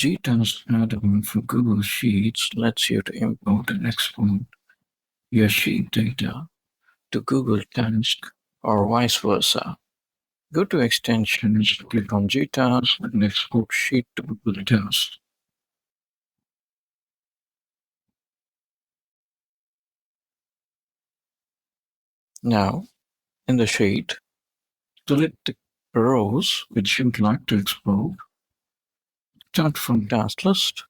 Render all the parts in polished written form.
GTasks add-on for Google Sheets lets you to import and export your sheet data to Google Tasks or vice versa. Go to Extensions, click on GTasks, and export sheet to Google Tasks. Now, in the sheet, select the rows which you'd like to export. Start from task list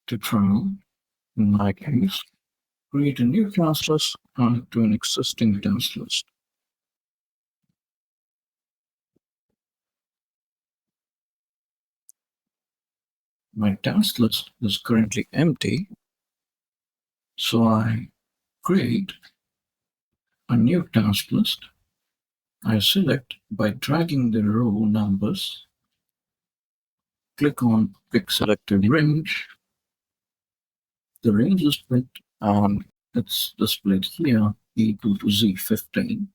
to trial. In my case, create a new task list to an existing task list. My task list is currently empty, so I create a new task list. I select by dragging the row numbers, click on Pick Selected Range. The range is picked and it's displayed here equal to Z15.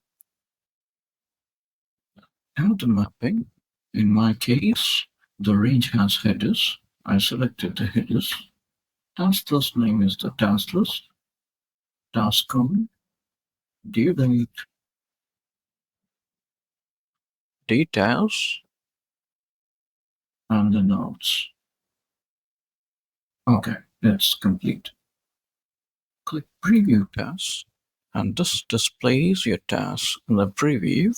Now the mapping. In my case, the range has headers. I selected the headers. Task list name is the task list. Task comment, due date, details, and the notes. Okay, it's complete. Click Preview Tasks, and this displays your tasks in the preview,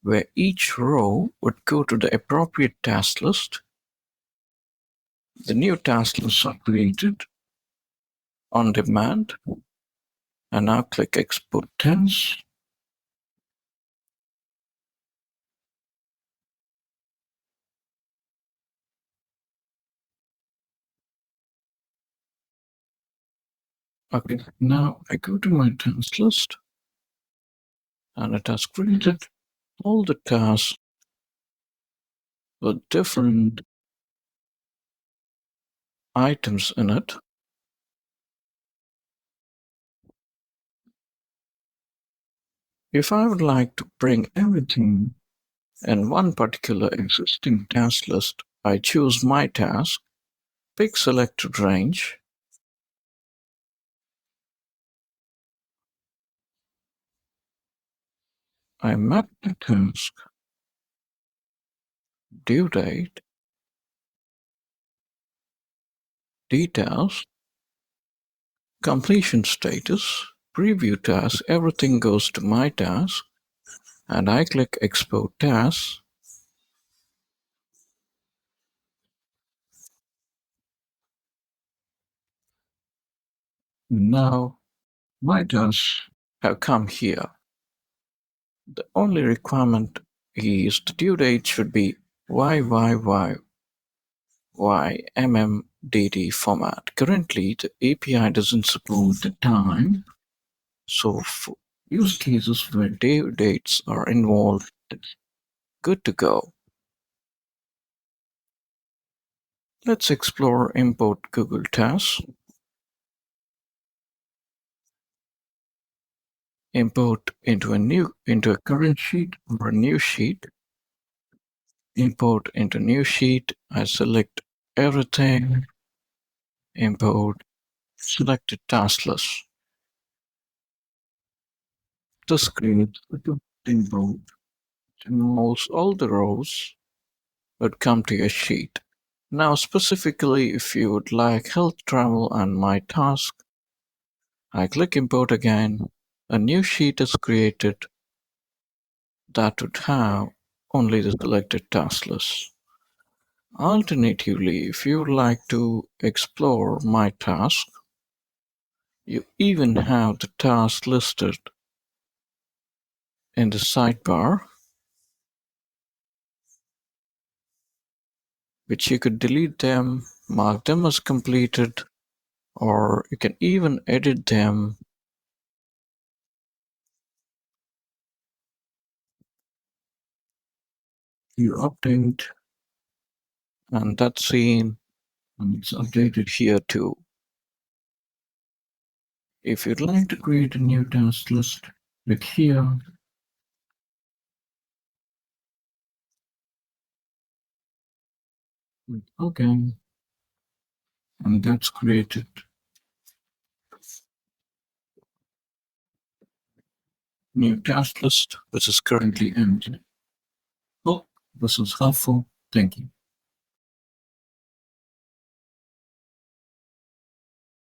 where each row would go to the appropriate task list. The new task lists are created on demand, and now click Export Tasks. Okay, now I go to my task list, and it has created all the tasks with different items in it. If I would like to bring everything in one particular existing task list, I choose My Task, pick Selected Range, I map the task, due date, details, completion status, preview task, everything goes to My Task, and I click Export Tasks. Now My tasks have come here. The only requirement is the due date should be YYYYMMDD format. Currently, the API doesn't support the time, so for use cases where due dates are involved, it's good to go. Let's explore import Google Tasks. Import into a current sheet or a new sheet. Import into new sheet. I select everything. Import selected task list. This creates a import. Almost all the rows would come to your sheet. Now specifically if you would like health, travel and my task, I click import again. A new sheet is created that would have only the selected task list. Alternatively, if you would like to explore my task, you even have the task listed in the sidebar, which you could delete them, mark them as completed, or you can even edit them. You update, and that's seen, and it's updated here too. If you'd like to create a new task list, click here. Okay. And that's created new task list, which is currently empty. Hope this is helpful. Thank you.